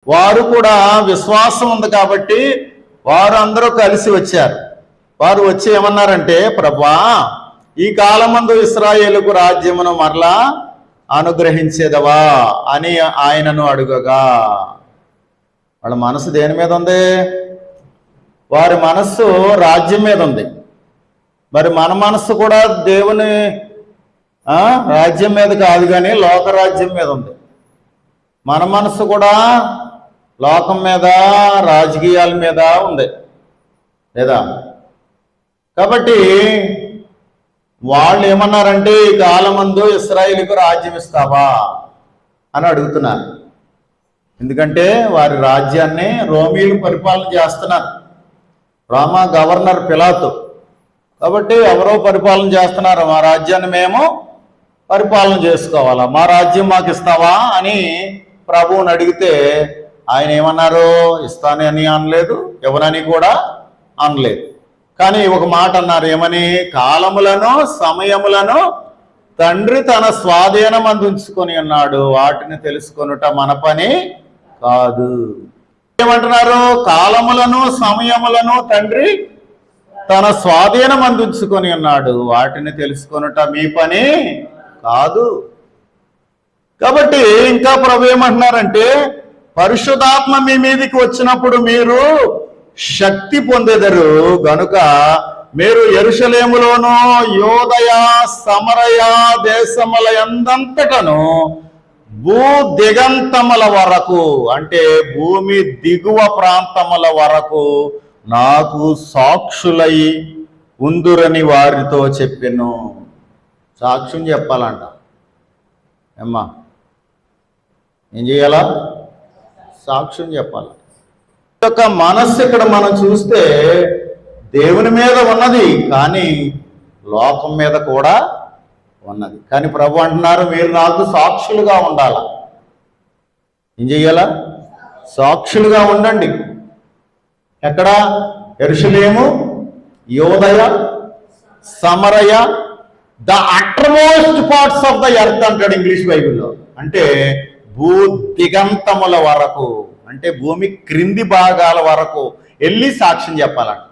వారు కూడా విశ్వాసం ఉంది కాబట్టి వారు అందరూ కలిసి వచ్చారు. వారు వచ్చి ఏమన్నారంటే, ప్రభువా, ఈ కాలమందు ఇశ్రాయేలుకు రాజ్యమును మరలా అనుగ్రహించేదవా అని ఆయనను అడుగగా, వాళ్ళ మనసు దేని మీద ఉంది? వారి మనస్సు రాజ్యం మీద ఉంది. మరి మన మనస్సు కూడా దేవుని రాజ్యం మీద కాదు, కానీ లోకరాజ్యం మీద ఉంది. మన మనస్సు కూడా లోకం మీద, రాజకీయాల మీద ఉంది లేదా? కాబట్టి వాళ్ళు ఏమన్నారంటే, ఈ కాలమందు ఇశ్రాయేలుకు రాజ్యం ఇస్తావా అని అడుగుతున్నారు. ఎందుకంటే వారి రాజ్యాన్ని రోమీలు పరిపాలన చేస్తున్నారు. రోమా గవర్నర్ పిలాతు. కాబట్టి ఎవరో పరిపాలన చేస్తున్నారు, మా రాజ్యాన్ని మేము పరిపాలన చేసుకోవాలా, మా రాజ్యం మాకు ఇస్తావా అని ప్రభువుని అడిగితే ఆయన ఏమన్నారు? ఇస్తానని అనలేదు, ఎవరని కూడా అనలేదు. కానీ ఒక మాట అన్నారు, ఏమని? కాలములను సమయములను తండ్రి తన స్వాధీనం అందించుకొని ఉన్నాడు, వాటిని తెలుసుకొనుట మన పని కాదు. ఏమంటున్నారు? కాలములను సమయములను తండ్రి తన స్వాధీనం అందించుకొని ఉన్నాడు, వాటిని తెలుసుకొనుట మీ పని కాదు. కాబట్టి ఇంకా ప్రభు ఏమంటున్నారంటే, పరిశుద్ధాత్మ మీ మీదికి వచ్చినప్పుడు మీరు శక్తి పొందెదరు గనుక మీరు యెరూషలేములోను యోదయ సమరయ దేశముల యందంతటను భూ దిగంతముల వరకు, అంటే భూమి దిగువ ప్రాంతముల వరకు నాకు సాక్షులై ఉందురని వారితో చెప్పెను. సాక్ష్యం చెప్పాలంట. అమ్మా, ఏం చేయాలా? సాక్ష్యం చెప్పాలి. యొక్క మనస్సు ఇక్కడ మనం చూస్తే దేవుని మీద ఉన్నది, కానీ లోకం మీద కూడా ఉన్నది. కానీ ప్రభు అంటున్నారు, మీరు నాకు సాక్షులుగా ఉండాలా. ఏం చెయ్యాలా? సాక్షులుగా ఉండండి. ఎక్కడ? యెరూషలేము, యోదయ, సమరయ, the uttermost parts of the earth అంటాడు ఇంగ్లీష్ బైబిల్లో. అంటే భూ దిగంతముల వరకు, అంటే భూమి క్రింది భాగాల వరకు వెళ్ళి సాక్ష్యం చెప్పాలంట.